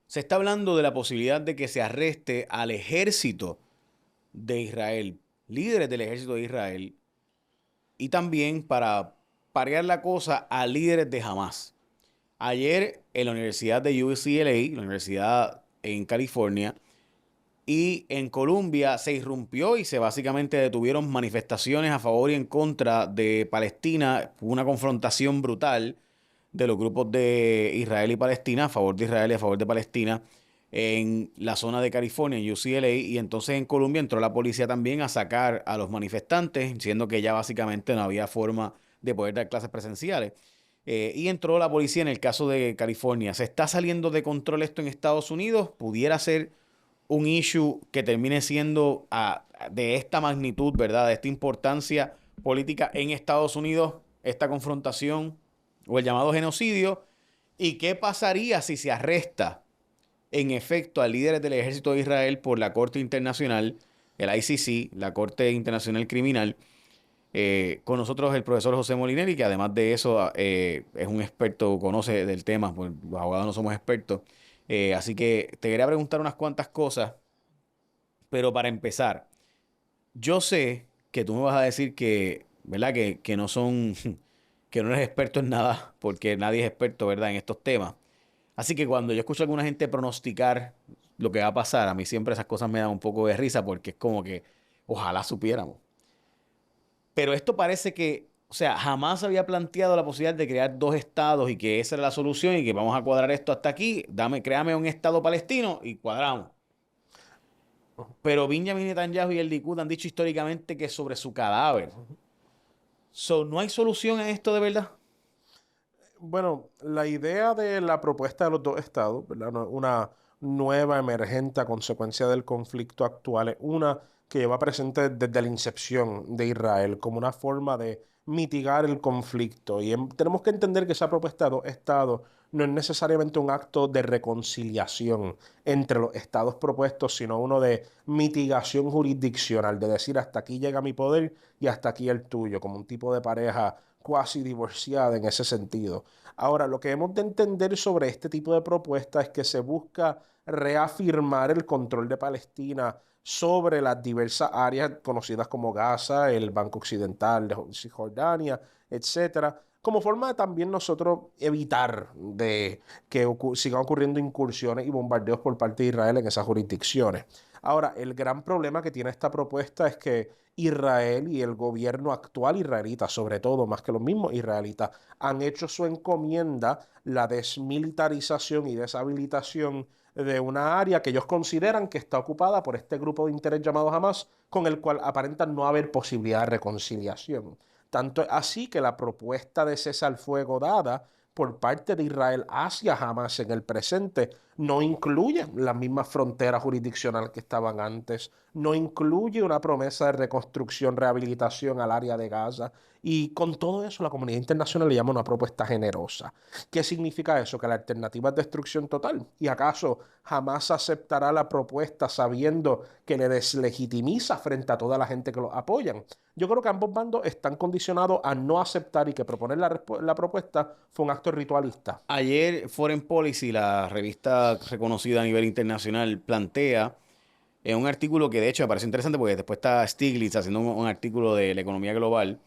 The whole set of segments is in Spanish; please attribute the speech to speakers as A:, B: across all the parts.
A: Se está hablando de la posibilidad de que se arreste al ejército de Israel, líderes del ejército de Israel, y también para parear la cosa a líderes de Hamas. Ayer en la Universidad de UCLA, la universidad en California, y en Colombia se irrumpió y se básicamente detuvieron manifestaciones a favor y en contra de Palestina. Hubo una confrontación brutal de los grupos de Israel y Palestina, a favor de Israel y a favor de Palestina, en la zona de California, en UCLA, y entonces en Colombia entró la policía también a sacar a los manifestantes, siendo que ya básicamente no había forma de poder dar clases presenciales. Y entró la policía en el caso de California. ¿Se está saliendo de control esto en Estados Unidos? ¿Pudiera ser un issue que termine siendo de esta magnitud, ¿verdad? De esta importancia política en Estados Unidos, esta confrontación o el llamado genocidio? ¿Y qué pasaría si se arresta en efecto a líderes del ejército de Israel por la Corte Internacional, el ICC, la Corte Internacional Criminal? Con nosotros el profesor José Molinelli, que además de eso es un experto, conoce del tema, pues los abogados no somos expertos. Así que te quería preguntar unas cuantas cosas, pero para empezar, yo sé que tú me vas a decir que, ¿verdad? Que no son, que no eres experto en nada, porque nadie es experto, ¿verdad? En estos temas. Así que cuando yo escucho a alguna gente pronosticar lo que va a pasar, a mí siempre esas cosas me dan un poco de risa porque es como que ojalá supiéramos. Pero esto parece que, o sea, jamás había planteado la posibilidad de crear dos estados y que esa era la solución y que vamos a cuadrar esto hasta aquí, créame un estado palestino y cuadramos. Pero Benjamin Netanyahu y el Likud han dicho históricamente que sobre su cadáver. So, ¿no hay solución a esto de verdad?
B: Bueno, la idea de la propuesta de los dos estados, ¿verdad? Una nueva emergente a consecuencia del conflicto actual, es una que lleva presente desde la incepción de Israel como una forma de mitigar el conflicto. Y tenemos que entender que esa propuesta de dos estados no es necesariamente un acto de reconciliación entre los estados propuestos, sino uno de mitigación jurisdiccional, de decir hasta aquí llega mi poder y hasta aquí el tuyo, como un tipo de pareja cuasi divorciada en ese sentido. Ahora, lo que hemos de entender sobre este tipo de propuesta es que se busca reafirmar el control de Palestina sobre las diversas áreas conocidas como Gaza, el Banco Occidental de Cisjordania, etcétera, como forma de también nosotros evitar de que sigan ocurriendo incursiones y bombardeos por parte de Israel en esas jurisdicciones. Ahora, el gran problema que tiene esta propuesta es que Israel y el gobierno actual israelita, sobre todo, más que los mismos israelitas, han hecho su encomienda la desmilitarización y deshabilitación de una área que ellos consideran que está ocupada por este grupo de interés llamado Hamas, con el cual aparentan no haber posibilidad de reconciliación. Tanto es así que la propuesta de cese al fuego dada por parte de Israel hacia Hamas en el presente no incluye las mismas fronteras jurisdiccionales que estaban antes, no incluye una promesa de reconstrucción, rehabilitación al área de Gaza. Y con todo eso, la comunidad internacional le llama una propuesta generosa. ¿Qué significa eso? Que la alternativa es destrucción total. ¿Y acaso jamás aceptará la propuesta sabiendo que le deslegitimiza frente a toda la gente que lo apoyan? Yo creo que ambos bandos están condicionados a no aceptar y que proponer la propuesta fue un acto ritualista.
A: Ayer Foreign Policy, la revista reconocida a nivel internacional, plantea en un artículo que de hecho me parece interesante porque después está Stiglitz haciendo un artículo de la economía global.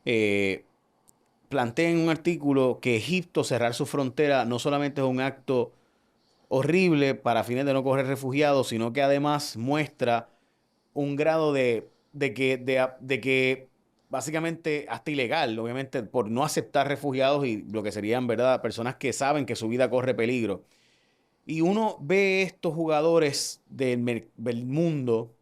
A: eh, Plantea en un artículo que Egipto cerrar su frontera no solamente es un acto horrible para fines de no correr refugiados, sino que además muestra un grado de que básicamente hasta ilegal, obviamente, por no aceptar refugiados y lo que serían, ¿verdad?, personas que saben que su vida corre peligro. Y uno ve estos jugadores del mundo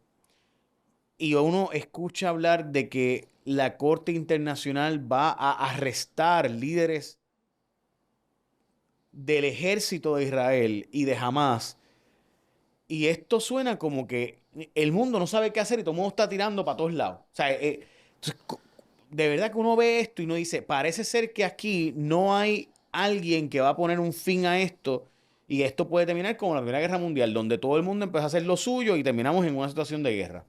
A: y uno escucha hablar de que la Corte Internacional va a arrestar líderes del ejército de Israel y de Hamas. Y esto suena como que el mundo no sabe qué hacer y todo el mundo está tirando para todos lados. O sea, entonces, de verdad que uno ve esto y uno dice, parece ser que aquí no hay alguien que va a poner un fin a esto y esto puede terminar como la Primera Guerra Mundial, donde todo el mundo empezó a hacer lo suyo y terminamos en una situación de guerra.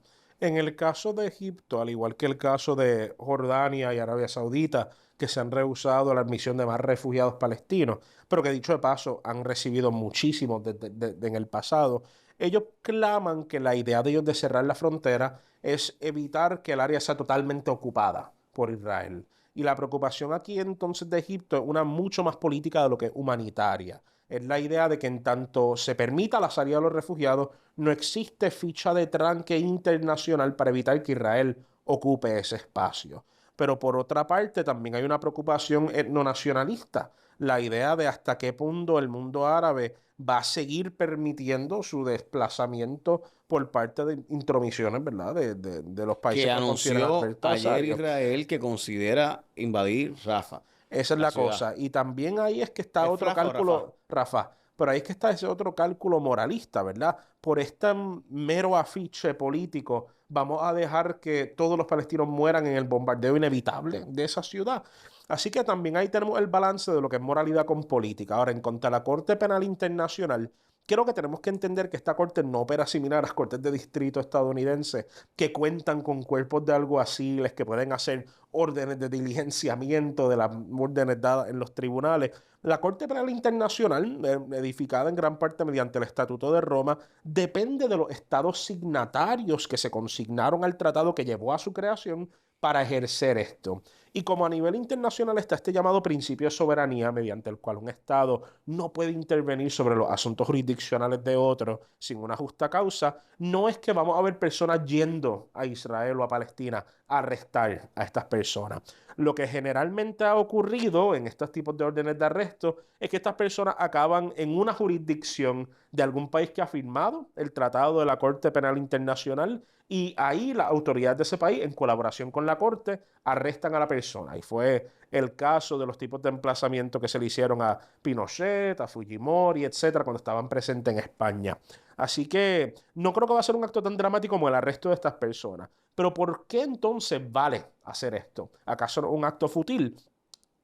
B: En el caso de Egipto, al igual que el caso de Jordania y Arabia Saudita, que se han rehusado la admisión de más refugiados palestinos, pero que dicho de paso han recibido muchísimos en el pasado, ellos claman que la idea de ellos de cerrar la frontera es evitar que el área sea totalmente ocupada por Israel. Y la preocupación aquí entonces de Egipto es una mucho más política de lo que es humanitaria. Es la idea de que en tanto se permita la salida de los refugiados, no existe ficha de tranque internacional para evitar que Israel ocupe ese espacio. Pero por otra parte, también hay una preocupación etnonacionalista, la idea de hasta qué punto el mundo árabe va a seguir permitiendo su desplazamiento por parte de intromisiones, ¿verdad? De los países
A: Que
B: que consideran
A: anunció ayer
B: adversarios.
A: Israel que considera invadir Rafah,
B: Esa es
A: la
B: la
A: ciudad.
B: cosa. Y también ahí es que está
A: ¿Es
B: otro
A: Rafah o Rafah?
B: cálculo, Rafa, pero ahí es que está ese otro cálculo moralista, ¿verdad? Por este mero afiche político, vamos a dejar que todos los palestinos mueran en el bombardeo inevitable de esa ciudad. Así que también ahí tenemos el balance de lo que es moralidad con política. Ahora, en cuanto a la Corte Penal Internacional, creo que tenemos que entender que esta corte no opera similar a las cortes de distrito estadounidenses que cuentan con cuerpos de alguaciles que pueden hacer órdenes de diligenciamiento de las órdenes dadas en los tribunales. La Corte Penal Internacional, edificada en gran parte mediante el Estatuto de Roma, depende de los estados signatarios que se consignaron al tratado que llevó a su creación para ejercer esto. Y como a nivel internacional está este llamado principio de soberanía, mediante el cual un Estado no puede intervenir sobre los asuntos jurisdiccionales de otro sin una justa causa, no es que vamos a ver personas yendo a Israel o a Palestina a arrestar a estas personas. Lo que generalmente ha ocurrido en estos tipos de órdenes de arresto es que estas personas acaban en una jurisdicción de algún país que ha firmado el Tratado de la Corte Penal Internacional y ahí las autoridades de ese país, en colaboración con la Corte, arrestan a la persona. Y fue el caso de los tipos de emplazamiento que se le hicieron a Pinochet, a Fujimori, etcétera, cuando estaban presentes en España. Así que no creo que va a ser un acto tan dramático como el arresto de estas personas. Pero ¿por qué entonces vale hacer esto? ¿Acaso no es un acto fútil?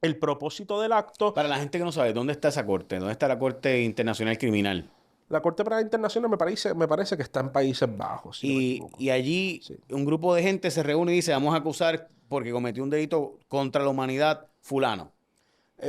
B: El propósito del acto,
A: Para la gente que no sabe, ¿dónde está esa corte? ¿Dónde está la Corte Internacional Criminal?
B: la Corte Penal Internacional me parece que está en Países Bajos, si no me equivoco.
A: Y allí
B: Sí.
A: un grupo de gente se reúne y dice, vamos a acusar porque cometió un delito contra la humanidad fulano.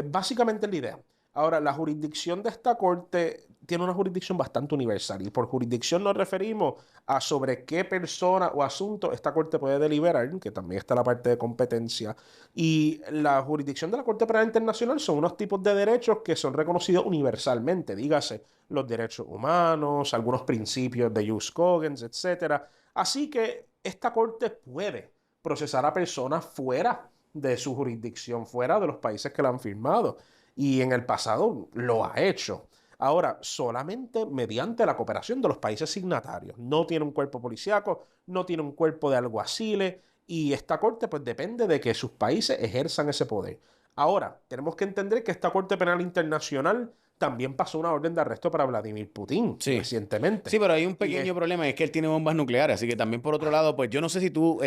B: Básicamente es la idea. Ahora, la jurisdicción de esta corte tiene una jurisdicción bastante universal y por jurisdicción nos referimos a sobre qué persona o asunto esta corte puede deliberar, que también está la parte de competencia. Y la jurisdicción de la Corte Penal Internacional son unos tipos de derechos que son reconocidos universalmente, dígase los derechos humanos, algunos principios de jus cogens, etcétera. Así que esta corte puede procesar a personas fuera de su jurisdicción, fuera de los países que la han firmado. Y en el pasado lo ha hecho. Ahora, solamente mediante la cooperación de los países signatarios. No tiene un cuerpo policíaco, no tiene un cuerpo de alguaciles, y esta corte pues depende de que sus países ejerzan ese poder. Ahora, tenemos que entender que esta Corte Penal Internacional también pasó una orden de arresto para Vladimir Putin
A: Sí.
B: recientemente.
A: Sí, pero hay un
B: Y es
A: pequeño problema y es que él tiene bombas nucleares, así que también por otro lado, pues yo no sé si tú,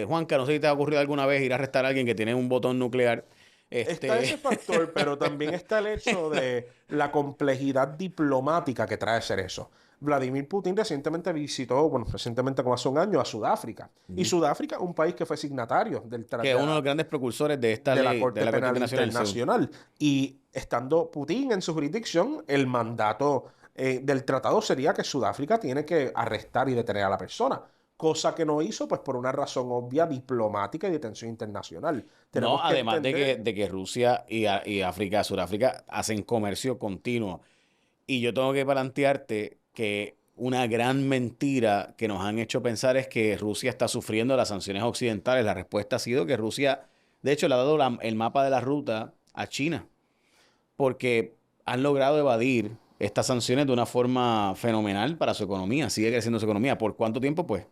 A: Juanca, no sé si te ha ocurrido alguna vez ir a arrestar a alguien que tiene un botón nuclear.
B: Está
A: Este,
B: ese factor, pero también está el hecho de la complejidad diplomática que trae ser eso. Vladimir Putin recientemente visitó, bueno, recientemente como hace un año, a Sudáfrica. Y
A: Ujú.
B: Sudáfrica, un país que fue signatario
A: Que es uno de los grandes precursores de esta
B: de la
A: ley, de
B: Corte
A: la Corte
B: Penal
A: Internacional del Seguro.
B: Internacional. Y estando Putin en su jurisdicción, el mandato del tratado sería que Sudáfrica tiene que arrestar y detener a la persona. Cosa que no hizo, pues por una razón obvia diplomática y de tensión internacional.
A: No,
B: Tenemos que
A: además
B: entender.
A: de que Rusia y África, Sudáfrica hacen comercio continuo. Y yo tengo que plantearte que una gran mentira que nos han hecho pensar es que Rusia está sufriendo las sanciones occidentales. La respuesta ha sido que Rusia, de hecho, le ha dado el mapa de la ruta a China, porque han logrado evadir estas sanciones de una forma fenomenal para su economía. Sigue creciendo su economía. ¿Por cuánto tiempo? Pues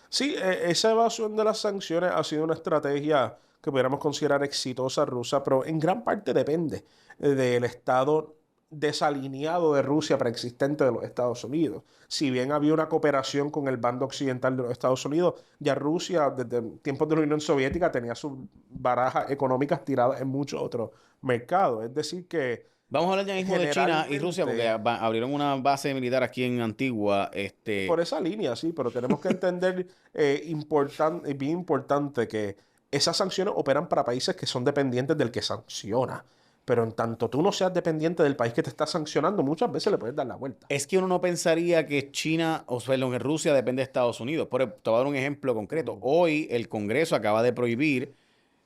B: Sí, esa evasión de las sanciones ha sido una estrategia que pudiéramos considerar exitosa rusa, pero en gran parte depende del estado desalineado de Rusia preexistente de los Estados Unidos. Si bien había una cooperación con el bando occidental de los Estados Unidos, ya Rusia desde tiempos de la Unión Soviética tenía sus barajas económicas tiradas en muchos otros mercados. Es decir, que
A: Vamos a hablar ya mismo de China y Rusia porque
B: Generalmente,
A: abrieron una base militar aquí en Antigua.
B: por esa línea, sí, pero tenemos que entender bien importante que esas sanciones operan para países que son dependientes del que sanciona. Pero en tanto tú no seas dependiente del país que te está sancionando, muchas veces le puedes dar la vuelta.
A: Es que uno no pensaría que China, o sea, que Rusia depende de Estados Unidos. Te voy a dar un ejemplo concreto.
B: Mm.
A: Hoy el Congreso acaba de prohibir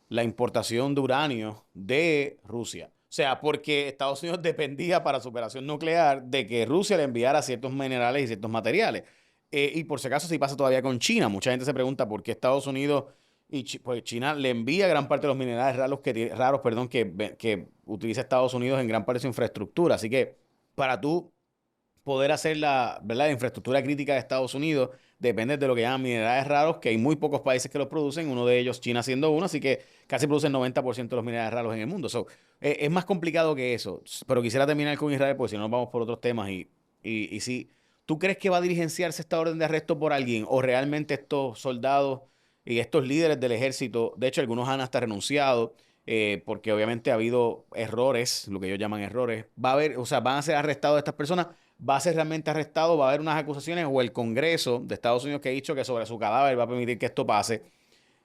A: la importación de uranio de Rusia. O sea, porque Estados Unidos dependía para su operación nuclear de que Rusia le enviara ciertos minerales y ciertos materiales. Y por si acaso sí pasa todavía con China. Mucha gente se pregunta por qué Estados Unidos pues China le envía gran parte de los minerales raros, perdón, que utiliza Estados Unidos en gran parte de su infraestructura. Así que para tú poder hacer ¿verdad? La infraestructura crítica de Estados Unidos depende de lo que llaman minerales raros, que hay muy pocos países que los producen, uno de ellos China siendo uno, así que casi producen 90% de los minerales raros en el mundo. Es más complicado que eso, pero quisiera terminar con Israel, porque si no nos vamos por otros temas y si tú crees que va a diligenciarse esta orden de arresto por alguien o realmente estos soldados y estos líderes del ejército, de hecho algunos han hasta renunciado, porque obviamente ha habido errores, lo que ellos llaman errores, va a haber, o sea, van a ser arrestados estas personas, va a ser realmente arrestado, va a haber unas acusaciones o el Congreso de Estados Unidos que ha dicho que sobre su cadáver va a permitir que esto pase,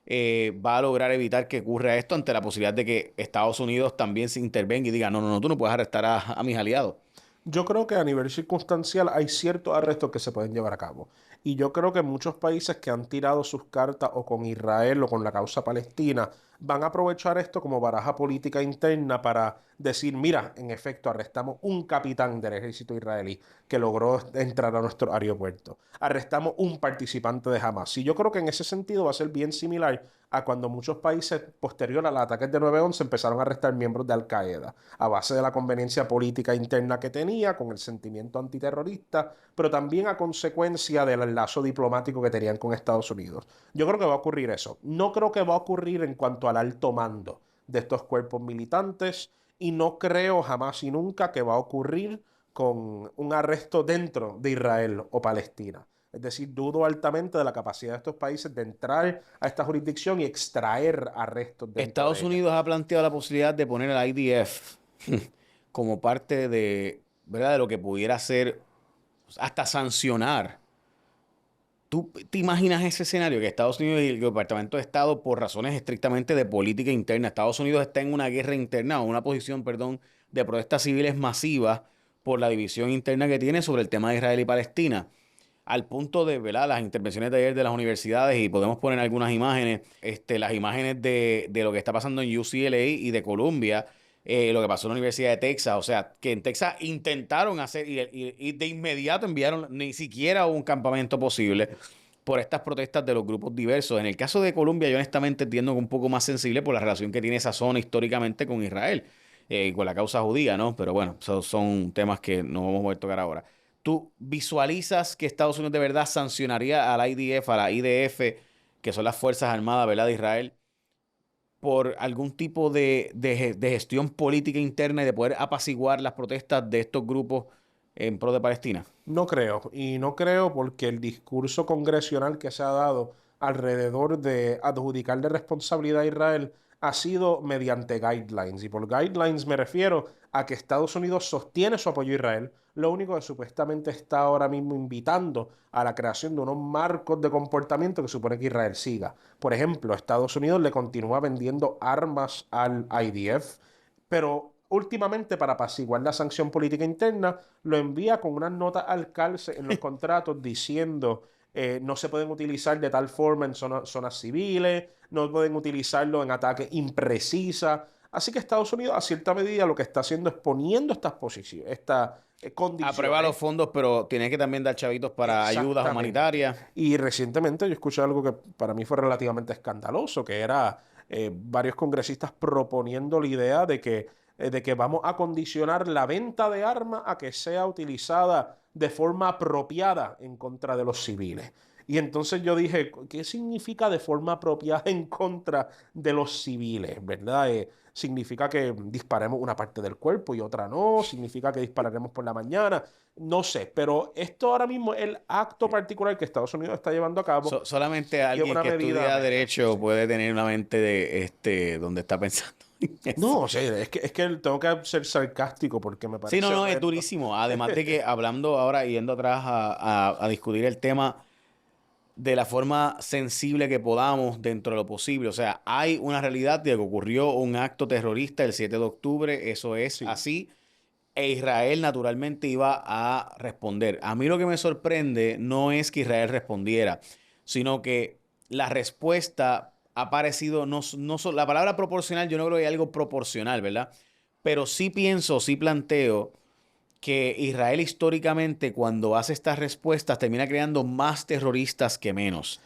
A: va a lograr evitar que ocurra esto ante la posibilidad de que Estados Unidos también se intervenga y diga, no, no, no, tú no puedes arrestar a mis aliados.
B: Yo creo que a nivel circunstancial hay ciertos arrestos que se pueden llevar a cabo. Y yo creo que muchos países que han tirado sus cartas o con Israel o con la causa palestina van a aprovechar esto como baraja política interna para decir, mira, en efecto, arrestamos un capitán del ejército israelí que logró entrar a nuestro aeropuerto. Arrestamos un participante de Hamas. Y yo creo que en ese sentido va a ser bien similar a cuando muchos países posterior a los ataques de 9/11 empezaron a arrestar miembros de Al Qaeda a base de la conveniencia política interna que tenía, con el sentimiento antiterrorista, pero también a consecuencia del lazo diplomático que tenían con Estados Unidos. Yo creo que va a ocurrir eso. No creo que va a ocurrir en cuanto al alto mando de estos cuerpos militantes y no creo jamás y nunca que va a ocurrir con un arresto dentro de Israel o Palestina. Es decir, dudo altamente de la capacidad de estos países de entrar a esta jurisdicción y extraer arrestos dentro
A: Estados
B: de ella.
A: Unidos ha planteado la posibilidad de poner al IDF como parte de, ¿verdad? De lo que pudiera ser hasta sancionar. ¿Tú te imaginas ese escenario que Estados Unidos y el Departamento de Estado, por razones estrictamente de política interna, Estados Unidos está en una guerra interna o una posición, perdón, de protestas civiles masivas por la división interna que tiene sobre el tema de Israel y Palestina? Al punto de, ¿verdad? Las intervenciones de ayer de las universidades, y podemos poner algunas imágenes, las imágenes de lo que está pasando en UCLA y de Columbia, lo que pasó en la Universidad de Texas, o sea, que en Texas intentaron hacer y de inmediato enviaron, ni siquiera hubo un campamento posible por estas protestas de los grupos diversos. En el caso de Colombia, yo honestamente entiendo que un poco más sensible por la relación que tiene esa zona históricamente con Israel, con la causa judía, ¿no? Pero bueno, esos son temas que no vamos a tocar ahora. ¿Tú visualizas que Estados Unidos de verdad sancionaría a la IDF, a la IDF, que son las Fuerzas Armadas, ¿verdad?, de Israel, por algún tipo de gestión política interna y de poder apaciguar las protestas de estos grupos en pro de Palestina?
B: No creo, y no creo porque el discurso congresional que se ha dado alrededor de adjudicarle responsabilidad a Israel ha sido mediante guidelines. Y por guidelines me refiero a que Estados Unidos sostiene su apoyo a Israel, lo único que supuestamente está ahora mismo invitando a la creación de unos marcos de comportamiento que supone que Israel siga. Por ejemplo, Estados Unidos le continúa vendiendo armas al IDF, pero últimamente para apaciguar la sanción política interna, lo envía con unas notas al calce en los contratos diciendo no se pueden utilizar de tal forma en zonas civiles, no pueden utilizarlo en ataques imprecisas. Así que Estados Unidos, a cierta medida, lo que está haciendo es poniendo estas posiciones, estas
A: Aprueba los
B: condiciones.
A: fondos, pero tienes que también dar chavitos para ayudas
B: Exactamente.
A: humanitarias.
B: Y recientemente yo escuché algo que para mí fue relativamente escandaloso, que era varios congresistas proponiendo la idea de que vamos a condicionar la venta de armas a que sea utilizada de forma apropiada en contra de los civiles. Y entonces yo dije, ¿qué significa de forma apropiada en contra de los civiles, verdad? ¿Significa que disparemos una parte del cuerpo y otra no? ¿Significa que dispararemos por la mañana? No sé, pero esto ahora mismo es el acto particular que Estados Unidos está llevando a cabo
A: Solamente
B: y es
A: alguien
B: una
A: que
B: medida
A: estudia
B: menor.
A: derecho
B: Sí.
A: puede tener una mente de donde está pensando en eso.
B: No, o sea, es que tengo que ser sarcástico porque me
A: Sí, no,
B: parece
A: no, es
B: horrendo.
A: durísimo. Además de que hablando ahora, yendo atrás a discutir el tema de la forma sensible que podamos dentro de lo posible. O sea, hay una realidad de que ocurrió un acto terrorista el 7 de octubre, eso es
B: Sí,
A: así, e Israel naturalmente iba a responder. A mí lo que me sorprende no es que Israel respondiera, sino que la respuesta ha parecido, la palabra proporcional, yo no creo que hay algo proporcional, ¿verdad? Pero sí pienso, sí planteo que Israel históricamente cuando hace estas respuestas termina creando más terroristas que menos.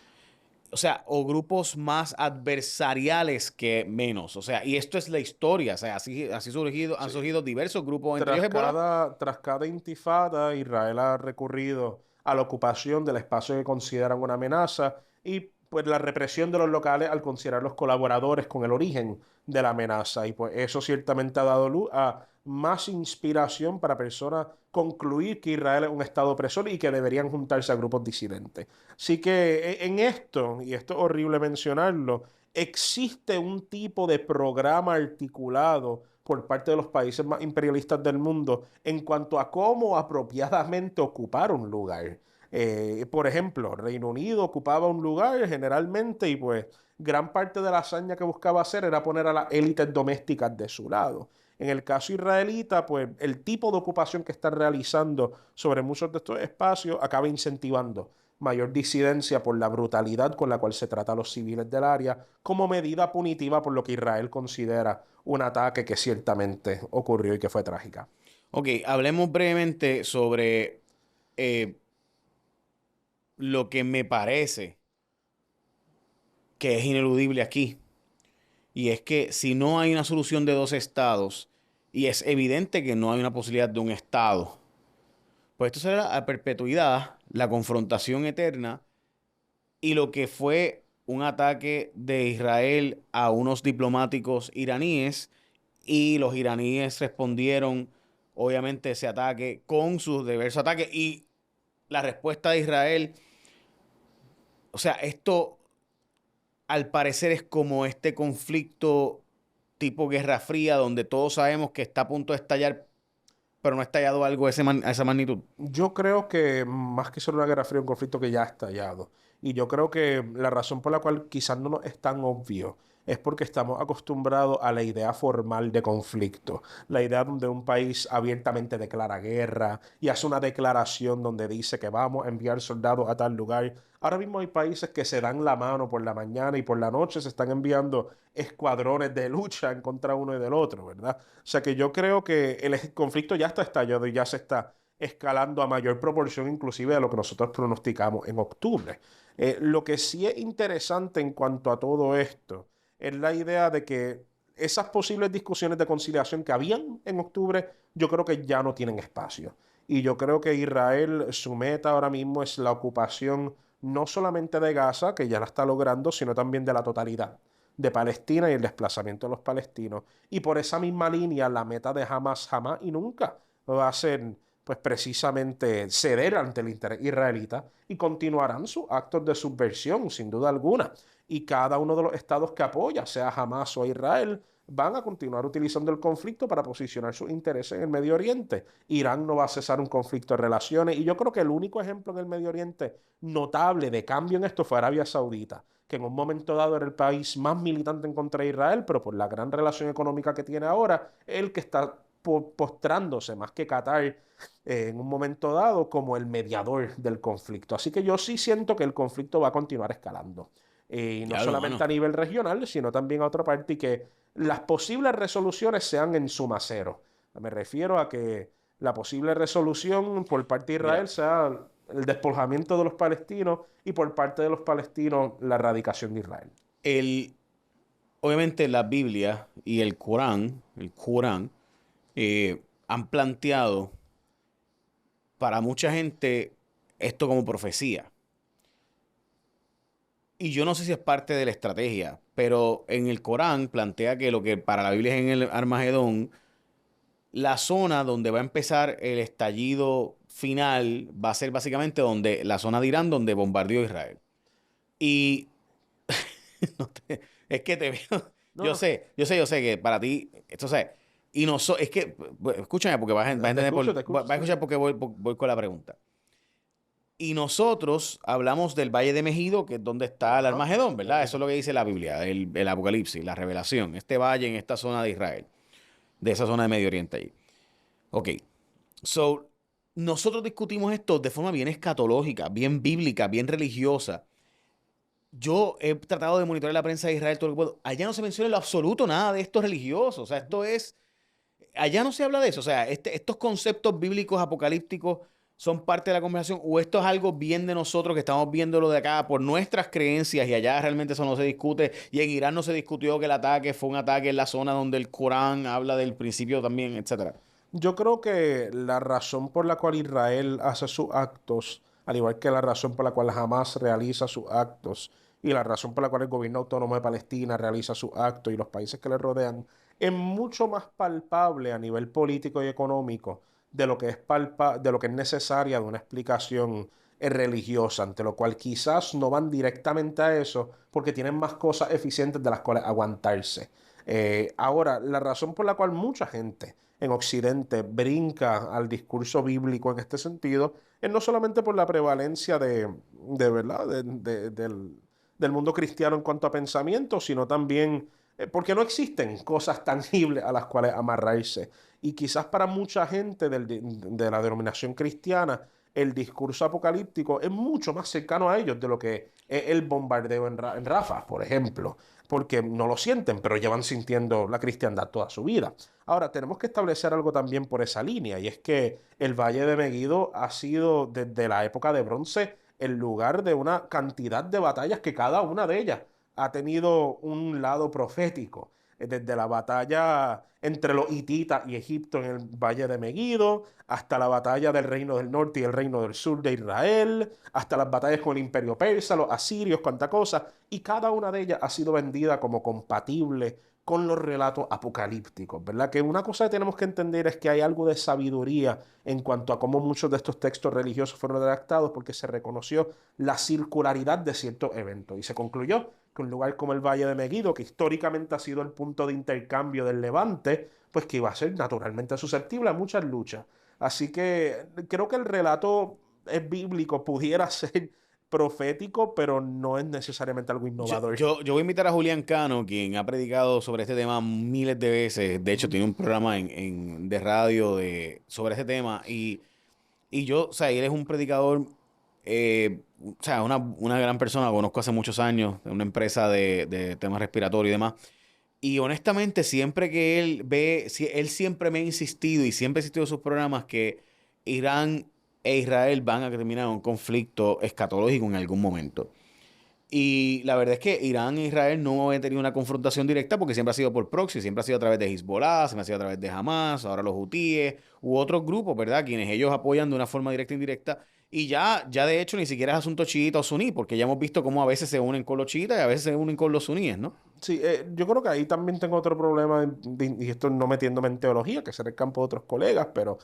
A: O sea, o grupos más adversariales que menos. O sea, y esto es la historia. O sea, han
B: sí.
A: surgido diversos grupos, entre ellos Hezbollah.
B: Tras cada intifada, Israel ha recurrido a la ocupación del espacio que consideran una amenaza y pues la represión de los locales al considerarlos colaboradores con el origen de la amenaza. Y pues eso ciertamente ha dado luz a más inspiración para personas concluir que Israel es un estado opresor y que deberían juntarse a grupos disidentes. Así que en esto, y esto es horrible mencionarlo, existe un tipo de programa articulado por parte de los países más imperialistas del mundo en cuanto a cómo apropiadamente ocupar un lugar. Por ejemplo, Reino Unido ocupaba un lugar generalmente y pues gran parte de la hazaña que buscaba hacer era poner a las élites domésticas de su lado. En el caso israelita, pues el tipo de ocupación que están realizando sobre muchos de estos espacios acaba incentivando mayor disidencia por la brutalidad con la cual se trata a los civiles del área como medida punitiva por lo que Israel considera un ataque que ciertamente ocurrió y que fue trágica.
A: Ok, hablemos brevemente sobre eh, lo que me parece que es ineludible aquí. Y es que si no hay una solución de dos estados, y es evidente que no hay una posibilidad de un estado, pues esto será a perpetuidad, la confrontación eterna y lo que fue un ataque de Israel a unos diplomáticos iraníes y los iraníes respondieron obviamente ese ataque con sus diversos ataques y la respuesta de Israel, o sea, esto al parecer es como este conflicto tipo Guerra Fría donde todos sabemos que está a punto de estallar, pero no ha estallado algo a esa magnitud.
B: Yo creo que más que ser una guerra fría, un conflicto que ya ha estallado. Y yo creo que la razón por la cual quizás no nos es tan obvio es porque estamos acostumbrados a la idea formal de conflicto, la idea donde un país abiertamente declara guerra y hace una declaración donde dice que vamos a enviar soldados a tal lugar. Ahora mismo hay países que se dan la mano por la mañana y por la noche se están enviando escuadrones de lucha en contra uno y del otro, ¿verdad? O sea que yo creo que el conflicto ya está estallado y ya se está escalando a mayor proporción inclusive de lo que nosotros pronosticamos en octubre. Lo que sí es interesante en cuanto a todo esto es la idea de que esas posibles discusiones de conciliación que habían en octubre, yo creo que ya no tienen espacio. Y yo creo que Israel, su meta ahora mismo es la ocupación no solamente de Gaza, que ya la está logrando, sino también de la totalidad de Palestina y el desplazamiento de los palestinos. Y por esa misma línea, la meta de Hamas jamás y nunca va a ser pues precisamente ceder ante el interés israelita y continuarán sus actos de subversión, sin duda alguna. Y cada uno de los estados que apoya, sea Hamas o Israel, van a continuar utilizando el conflicto para posicionar sus intereses en el Medio Oriente. Irán no va a cesar un conflicto de relaciones y yo creo que el único ejemplo en el Medio Oriente notable de cambio en esto fue Arabia Saudita, que en un momento dado era el país más militante en contra de Israel, pero por la gran relación económica que tiene ahora, el que está postrándose más que Qatar en un momento dado como el mediador del conflicto. Así que yo sí siento que el conflicto va a continuar escalando. Y no
A: Diablo,
B: solamente
A: mano.
B: a nivel regional, sino también a otra parte y que las posibles resoluciones sean en suma cero. Me refiero a que la posible resolución por parte de Israel
A: Mira,
B: sea el despojamiento de los palestinos y por parte de los palestinos la erradicación de Israel.
A: el, obviamente la Biblia y el Corán, han planteado para mucha gente esto como profecía. Y yo no sé si es parte de la estrategia, pero en el Corán plantea que lo que para la Biblia es en el Armagedón, la zona donde va a empezar el estallido final va a ser básicamente donde la zona de Irán donde bombardeó Israel. Y no es que te veo,
B: No, no,
A: yo sé que para ti, esto sé, y no es que, escúchame porque vas a entender
B: te escucho,
A: vas a
B: sí,
A: escuchar
B: sí.
A: porque voy con la pregunta. Y nosotros hablamos del Valle de Megido, que es donde está el
B: Ajá,
A: Armagedón, ¿verdad? Eso es lo
B: correcto.
A: que dice la Biblia, el Apocalipsis, la revelación. Este valle en esta zona de Israel, de esa zona de Medio Oriente ahí. Ok, so, nosotros discutimos esto de forma bien escatológica, bien bíblica, bien religiosa. Yo he tratado de monitorear la prensa de Israel todo lo que puedo. Allá no se menciona en lo absoluto nada de esto religioso. O sea, esto es. Allá no se habla de eso. O sea, estos conceptos bíblicos apocalípticos son parte de la conversación. O esto es algo bien de nosotros que estamos viéndolo de acá por nuestras creencias y allá realmente eso no se discute. Y en Irán no se discutió que el ataque fue un ataque en la zona donde el Corán habla del principio también, etcétera.
B: Yo creo que la razón por la cual Israel hace sus actos, al igual que la razón por la cual Hamas realiza sus actos, y la razón por la cual el gobierno autónomo de Palestina realiza sus actos y los países que le rodean, es mucho más palpable a nivel político y económico de lo que es de lo que es necesaria de una explicación religiosa, ante lo cual quizás no van directamente a eso porque tienen más cosas eficientes de las cuales aguantarse. Ahora, la razón por la cual mucha gente en Occidente brinca al discurso bíblico en este sentido es no solamente por la prevalencia ¿verdad? Del mundo cristiano en cuanto a pensamiento, sino también porque no existen cosas tangibles a las cuales amarrarse. Y quizás para mucha gente de la denominación cristiana, el discurso apocalíptico es mucho más cercano a ellos de lo que es el bombardeo en Rafah, por ejemplo, porque no lo sienten, pero llevan sintiendo la cristiandad toda su vida. Ahora, tenemos que establecer algo también por esa línea, y es que el Valle de Megiddo ha sido desde la época de bronce el lugar de una cantidad de batallas que cada una de ellas ha tenido un lado profético. Desde la batalla entre los hititas y Egipto en el Valle de Megiddo, hasta la batalla del Reino del Norte y el Reino del Sur de Israel, hasta las batallas con el Imperio Persa, los asirios, cuánta cosa, y cada una de ellas ha sido vendida como compatible con los relatos apocalípticos, ¿verdad? Que una cosa que tenemos que entender es que hay algo de sabiduría en cuanto a cómo muchos de estos textos religiosos fueron redactados porque se reconoció la circularidad de ciertos eventos y se concluyó que un lugar como el Valle de Megiddo, que históricamente ha sido el punto de intercambio del Levante, pues que iba a ser naturalmente susceptible a muchas luchas. Así que creo que el relato es bíblico, pudiera ser profético, pero no es necesariamente algo innovador.
A: Yo voy a invitar a Julián Cano, quien ha predicado sobre este tema miles de veces. De hecho,
B: Ujú.
A: tiene un programa de radio sobre este tema. Y yo, o sea, él es un predicador, o sea, una gran persona, lo conozco hace muchos años, de una empresa de temas respiratorios y demás. Y honestamente, siempre que él ve, él siempre me ha insistido y siempre ha insistido en sus programas que Irán e Israel van a terminar en un conflicto escatológico en algún momento. Y la verdad es que Irán e Israel no han tenido una confrontación directa porque siempre ha sido por proxy, siempre ha sido a través de Hezbollah, siempre ha sido a través de Hamas, ahora los hutíes u otros grupos, ¿verdad? Quienes ellos apoyan de una forma directa e indirecta. Y ya de hecho ni siquiera es asunto chiita o suní, porque ya hemos visto cómo a veces se unen con los chiitas y a veces se unen con los suníes, ¿no?
B: Sí, yo creo que ahí también tengo otro problema, y esto no metiéndome en teología, que será el campo de otros colegas, pero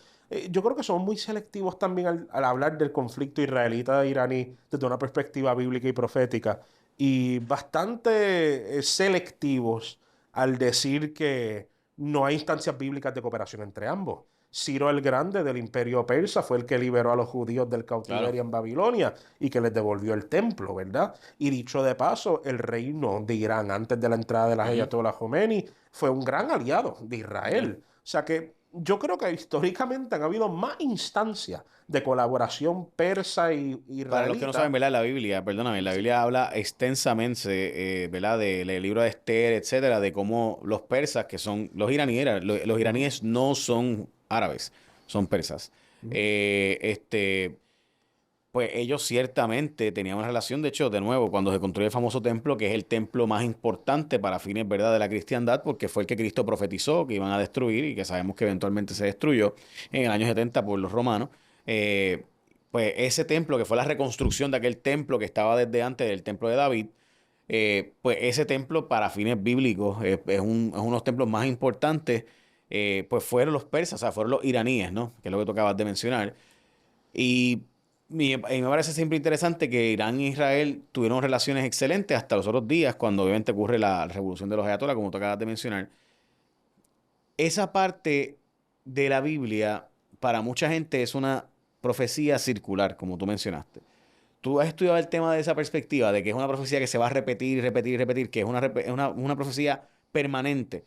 B: yo creo que somos muy selectivos también al hablar del conflicto israelita-iraní desde una perspectiva bíblica y profética, y bastante selectivos al decir que no hay instancias bíblicas de cooperación entre ambos. Ciro el Grande del Imperio Persa fue el que liberó a los judíos del
A: Claro.
B: cautiverio en Babilonia y que les devolvió el templo, ¿verdad? Y dicho de paso, el reino de Irán antes de la entrada de las
A: Ujú.
B: Ayatollah Khomeini fue un gran aliado de
A: Ya.
B: Israel. O sea que yo creo que históricamente han habido más instancias de colaboración persa y
A: Para los que no saben,
B: israelita.
A: ¿verdad? La Biblia, perdóname, la
B: Sí.
A: Biblia habla extensamente, ¿verdad? Del libro de Esther, etcétera, de cómo los persas, que son los iraníes, los
B: Ujú,
A: iraníes no son árabes, son persas.
B: ujú.
A: Eh, pues ellos ciertamente tenían una relación, de hecho, de nuevo, cuando se construyó el famoso templo, que es el templo más importante para fines, ¿verdad?, de la cristiandad, porque fue el que Cristo profetizó que iban a destruir y que sabemos que eventualmente se destruyó en el año 70 por los romanos. Eh, pues ese templo, que fue la reconstrucción de aquel templo que estaba desde antes del templo de David, pues ese templo para fines bíblicos es uno de los templos más importantes, pues fueron los persas, o sea, fueron los iraníes, ¿no? Que es lo que tú acabas de mencionar. Y, y me parece siempre interesante que Irán e Israel tuvieron relaciones excelentes hasta los otros días, cuando obviamente ocurre la revolución de los ayatolás, como tú acabas de mencionar. Esa parte de la Biblia, para mucha gente, es una profecía circular, como tú mencionaste. Tú has estudiado el tema de esa perspectiva, de que es una profecía que se va a repetir y repetir y repetir, que es una profecía permanente.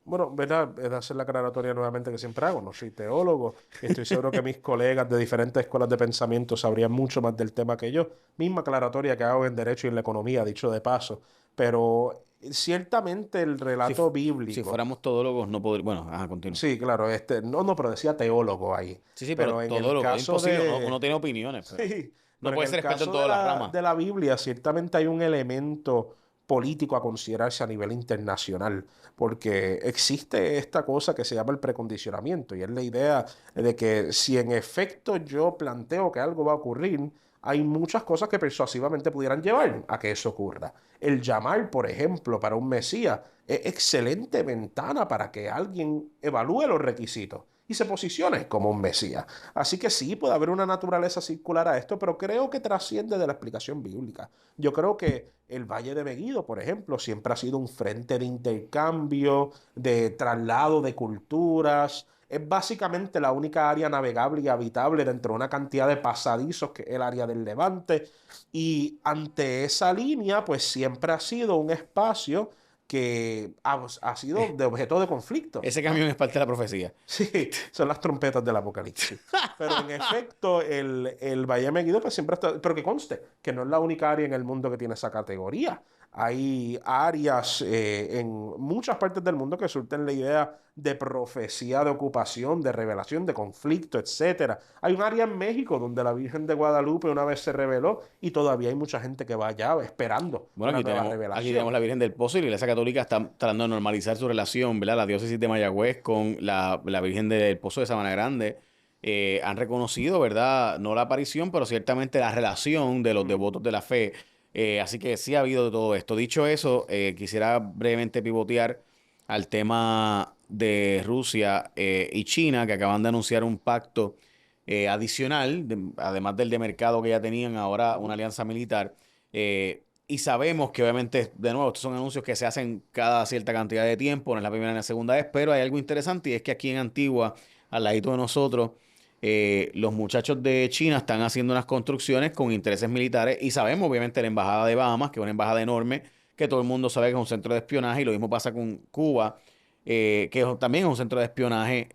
B: Bueno, ¿verdad? Es de hacer la aclaratoria nuevamente que siempre hago. No soy teólogo y estoy seguro que mis colegas de diferentes escuelas de pensamiento sabrían mucho más del tema que yo. Misma aclaratoria que hago en Derecho y en la Economía, dicho de paso. Pero ciertamente el
A: Si,
B: relato
A: si
B: bíblico.
A: fuéramos todólogos, no podríamos. Bueno, ajá, continúa.
B: Sí, claro, no, no, pero decía teólogo ahí.
A: Sí, sí, pero
B: Pero en el
A: todólogo, es
B: caso
A: imposible. Uno
B: de,
A: tiene opiniones, pero
B: sí,
A: no
B: pero en
A: puede
B: el
A: ser experto en
B: caso
A: todas las ramas.
B: de la Biblia, ciertamente hay un elemento político a considerarse a nivel internacional, porque existe esta cosa que se llama el precondicionamiento, y es la idea de que si en efecto yo planteo que algo va a ocurrir, hay muchas cosas que persuasivamente pudieran llevar a que eso ocurra. El llamar, por ejemplo, para un Mesías es excelente ventana para que alguien evalúe los requisitos y se posicione como un Mesías. Así que sí, puede haber una naturaleza circular a esto, pero creo que trasciende de la explicación bíblica. Yo creo que el Valle de Megiddo, por ejemplo, siempre ha sido un frente de intercambio, de traslado de culturas. Es básicamente la única área navegable y habitable dentro de una cantidad de pasadizos que es el área del Levante. Y ante esa línea, pues siempre ha sido un espacio que ha sido
A: Eh,
B: de objeto de conflicto.
A: Ese camión es parte de la profecía.
B: Sí, son las trompetas del apocalipsis. Pero en efecto, el Valle de Megiddo pues siempre está. Pero que conste, que no es la única área en el mundo que tiene esa categoría. Hay áreas en muchas partes del mundo que surten la idea de profecía, de ocupación, de revelación, de conflicto, etcétera. Hay un área en México donde la Virgen de Guadalupe una vez se reveló y todavía hay mucha gente que va allá esperando
A: Bueno,
B: una nueva
A: aquí tenemos
B: revelación.
A: la Virgen del Pozo y la Iglesia Católica está tratando de normalizar su relación, ¿verdad? La diócesis de Mayagüez con la Virgen del Pozo de Sabana Grande. Han reconocido, ¿verdad? No la aparición, pero ciertamente la relación de los
B: Mm.
A: devotos de la fe. Así que sí ha habido de todo esto. Dicho eso, quisiera brevemente pivotear al tema de Rusia y China, que acaban de anunciar un pacto adicional, además del de mercado que ya tenían, ahora una
B: Ujú.
A: alianza militar. Y sabemos que obviamente, de nuevo, estos son anuncios que se hacen cada cierta cantidad de tiempo, no es la primera ni la segunda vez, pero hay algo interesante y es que aquí en Antigua, al ladito de nosotros, los muchachos de China están haciendo unas construcciones con intereses militares y sabemos obviamente la embajada de Bahamas, que es una embajada enorme, que todo el mundo sabe que es un centro de espionaje y lo mismo pasa con Cuba, también es un centro de espionaje,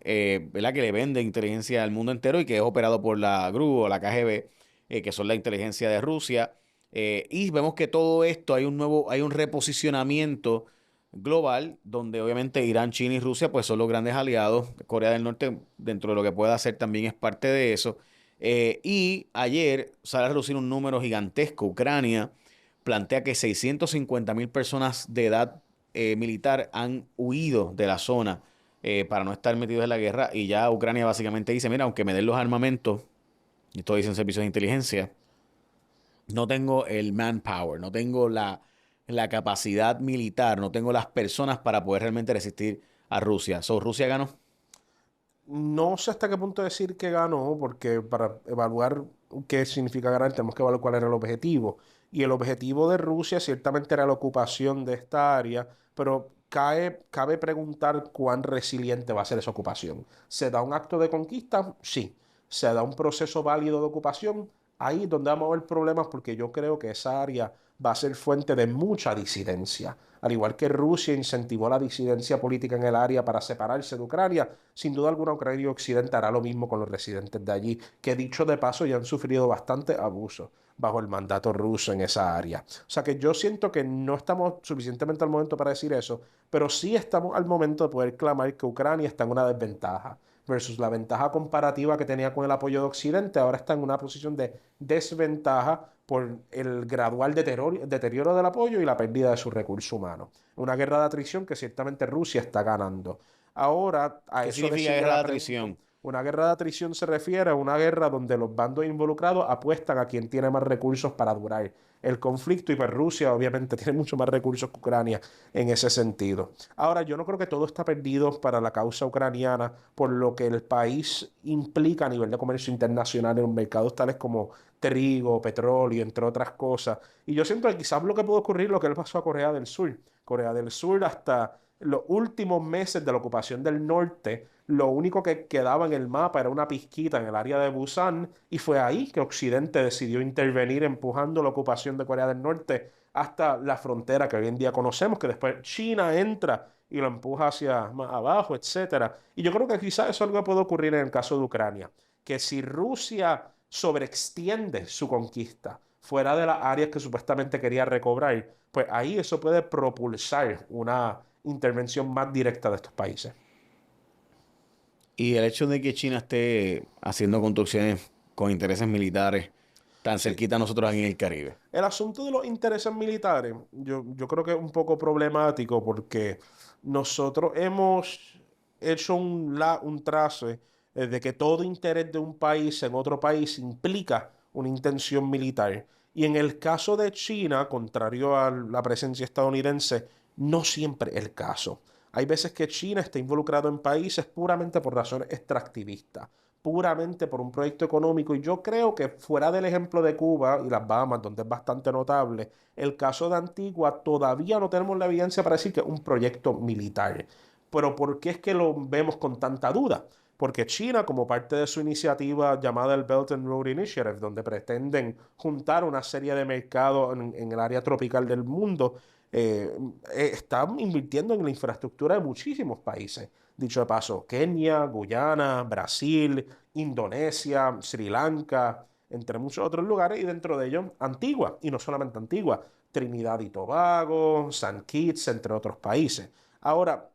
A: ¿verdad? Que le vende inteligencia al mundo entero y que es operado por la GRU o la KGB, que son la inteligencia de Rusia. Y vemos que todo esto hay un reposicionamiento global, donde obviamente Irán, China y Rusia pues son los grandes aliados. Corea del Norte, dentro de lo que pueda hacer, también es parte de eso. Y ayer sale a reducir un número gigantesco. Ucrania plantea que 650.000 personas de edad militar han huido de la zona para no estar metidos en la guerra. Y ya Ucrania básicamente dice, mira, aunque me den los armamentos, y esto dicen servicios de inteligencia, no tengo el manpower, no tengo la capacidad militar, no tengo las personas para poder realmente resistir a Rusia. So, Rusia ganó.
B: No sé hasta qué punto decir que ganó, porque para evaluar qué significa ganar tenemos que evaluar cuál era el objetivo. Y el objetivo de Rusia ciertamente era la ocupación de esta área, pero cabe preguntar cuán resiliente va a ser esa ocupación. ¿Se da un acto de conquista? Sí. ¿Se da un proceso válido de ocupación? Ahí es donde vamos a ver problemas, porque yo creo que esa área va a ser fuente de mucha disidencia. Al igual que Rusia incentivó la disidencia política en el área para separarse de Ucrania, sin duda alguna Ucrania y Occidente hará lo mismo con los residentes de allí, que dicho de paso ya han sufrido bastante abuso bajo el mandato ruso en esa área. O sea que yo siento que no estamos suficientemente al momento para decir eso, pero sí estamos al momento de poder clamar que Ucrania está en una desventaja versus la ventaja comparativa que tenía con el apoyo de Occidente, ahora está en una posición de desventaja por el gradual deterioro del apoyo y la pérdida de sus recursos humanos. Una guerra de atrición que ciertamente Rusia está ganando. Ahora, a
A: ¿Qué
B: eso le
A: significa
B: sigue
A: guerra de
B: la pregunta.
A: atrición?
B: Una guerra de atrición se refiere a una guerra donde los bandos involucrados apuestan a quien tiene más recursos para durar el conflicto y pues Rusia obviamente tiene mucho más recursos que Ucrania en ese sentido. Ahora, yo no creo que todo está perdido para la causa ucraniana por lo que el país implica a nivel de comercio internacional en mercados tales como trigo, petróleo, entre otras cosas. Y yo siento que quizás lo que puede ocurrir lo que le pasó a Corea del Sur. Corea del Sur hasta los últimos meses de la ocupación del norte, lo único que quedaba en el mapa era una pizquita en el área de Busan y fue ahí que Occidente decidió intervenir empujando la ocupación de Corea del Norte hasta la frontera que hoy en día conocemos, que después China entra y lo empuja hacia más abajo, etcétera. Y yo creo que quizás eso es algo que puede ocurrir en el caso de Ucrania, que si Rusia sobreextiende su conquista fuera de las áreas que supuestamente quería recobrar, pues ahí eso puede propulsar una intervención más directa de estos países.
A: Y el hecho de que China esté haciendo construcciones con intereses militares tan
B: Sí,
A: cerquita a nosotros aquí en el Caribe.
B: el asunto de los intereses militares, yo creo que es un poco problemático porque nosotros hemos hecho un trace de que todo interés de un país en otro país implica una intención militar. Y en el caso de China, contrario a la presencia estadounidense, no siempre es el caso. Hay veces que China está involucrado en países puramente por razones extractivistas, puramente por un proyecto económico. Y yo creo que fuera del ejemplo de Cuba y las Bahamas, donde es bastante notable, el caso de Antigua todavía no tenemos la evidencia para decir que es un proyecto militar. Pero ¿por qué es que lo vemos con tanta duda? Porque China, como parte de su iniciativa llamada el Belt and Road Initiative, donde pretenden juntar una serie de mercados en el área tropical del mundo, eh, está invirtiendo en la infraestructura de muchísimos países. Dicho de paso, Kenia, Guyana, Brasil, Indonesia, Sri Lanka, entre muchos otros lugares, y dentro de ellos Antigua, y no solamente Antigua, Trinidad y Tobago, San Kitts, entre otros países. Ahora,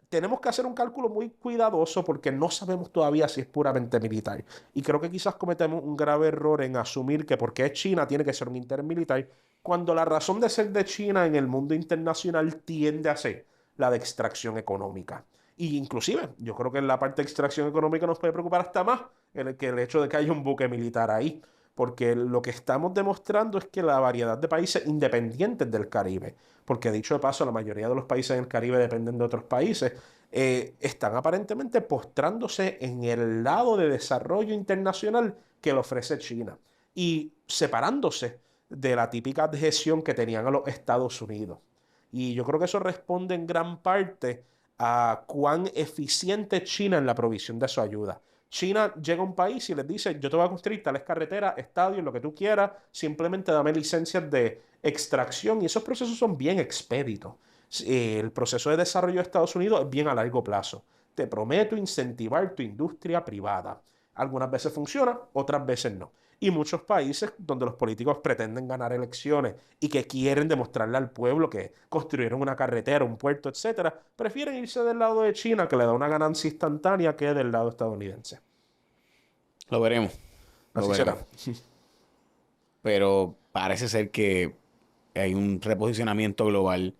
B: tenemos que hacer un cálculo muy cuidadoso porque no sabemos todavía si es puramente militar. Y creo que quizás cometemos un grave error en asumir que porque es China tiene que ser un interés militar, cuando la razón de ser de China en el mundo internacional tiende a ser la de extracción económica. Y inclusive, yo creo que en la parte de extracción económica nos puede preocupar hasta más que el hecho de que haya un buque militar ahí. Porque lo que estamos demostrando es que la variedad de países independientes del Caribe, porque dicho de paso, la mayoría de los países en el Caribe dependen de otros países, están aparentemente postrándose en el lado de desarrollo internacional que le ofrece China y separándose de la típica adhesión que tenían a los Estados Unidos. Y yo creo que eso responde en gran parte a cuán eficiente es China en la provisión de su ayuda. China llega a un país y les dice, yo te voy a construir tales carreteras, estadios, lo que tú quieras, simplemente dame licencias de extracción y esos procesos son bien expeditos. El proceso de desarrollo de Estados Unidos es bien a largo plazo. Te prometo incentivar tu industria privada. Algunas veces funciona, otras veces no. Y muchos países donde los políticos pretenden ganar elecciones y que quieren demostrarle al pueblo que construyeron una carretera, un puerto, etcétera, prefieren irse del lado de China, que le da una ganancia instantánea, que del lado estadounidense.
A: Lo veremos, lo
B: Así
A: veremos.
B: será.
A: Pero parece ser que hay un reposicionamiento global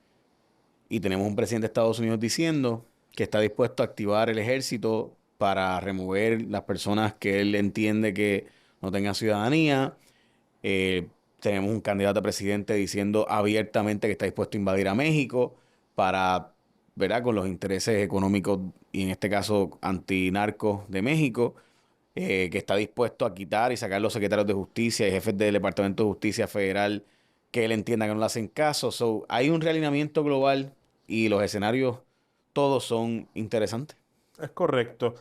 A: y tenemos un presidente de Estados Unidos diciendo que está dispuesto a activar el ejército para remover las personas que él entiende que no tengan ciudadanía. Eh, Tenemos un candidato a presidente diciendo abiertamente que está dispuesto a invadir a México para, ¿verdad? Con los intereses económicos y en este caso antinarcos de México, que está dispuesto a quitar y sacar los secretarios de justicia y jefes del Departamento de Justicia Federal que él entienda que no le hacen caso. So, hay un realineamiento global y los escenarios todos son interesantes.
B: Es correcto.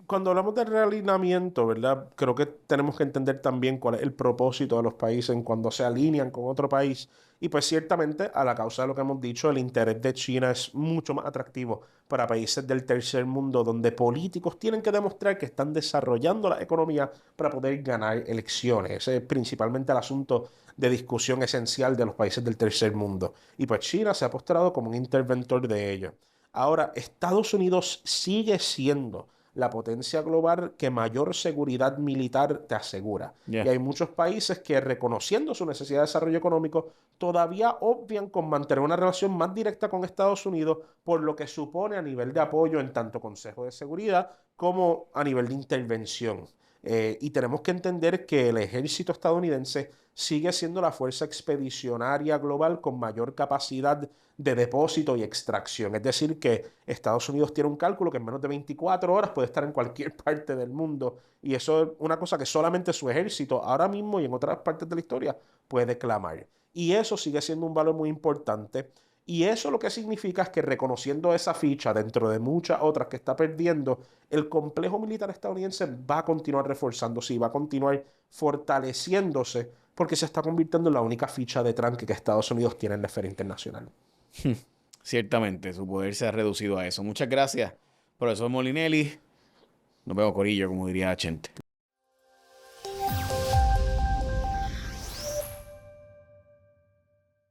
B: Cuando hablamos de realineamiento, ¿verdad? Creo que tenemos que entender también cuál es el propósito de los países en cuando se alinean con otro país. Y pues ciertamente, a la causa de lo que hemos dicho, el interés de China es mucho más atractivo para países del tercer mundo, donde políticos tienen que demostrar que están desarrollando la economía para poder ganar elecciones. Ese es principalmente el asunto de discusión esencial de los países del tercer mundo. Y pues China se ha postrado como un interventor de ello. Ahora, Estados Unidos sigue siendo la potencia global que mayor seguridad militar te asegura.
A: Yeah.
B: Y hay muchos países que, reconociendo su necesidad de desarrollo económico, todavía obvian con mantener una relación más directa con Estados Unidos, por lo que supone a nivel de apoyo en tanto Consejo de Seguridad como a nivel de intervención. Y tenemos que entender que el ejército estadounidense sigue siendo la fuerza expedicionaria global con mayor capacidad de depósito y extracción. Es decir, que Estados Unidos tiene un cálculo que en menos de 24 horas puede estar en cualquier parte del mundo. Y eso es una cosa que solamente su ejército, ahora mismo y en otras partes de la historia, puede clamar. Y eso sigue siendo un valor muy importante. Y eso lo que significa es que, reconociendo esa ficha dentro de muchas otras que está perdiendo, el complejo militar estadounidense va a continuar reforzándose y va a continuar fortaleciéndose, porque se está convirtiendo en la única ficha de tranque que Estados Unidos tiene en la esfera internacional.
A: Ciertamente, su poder se ha reducido a eso. Muchas gracias, profesor Molinelli. Nos vemos, corillo, como diría Chente.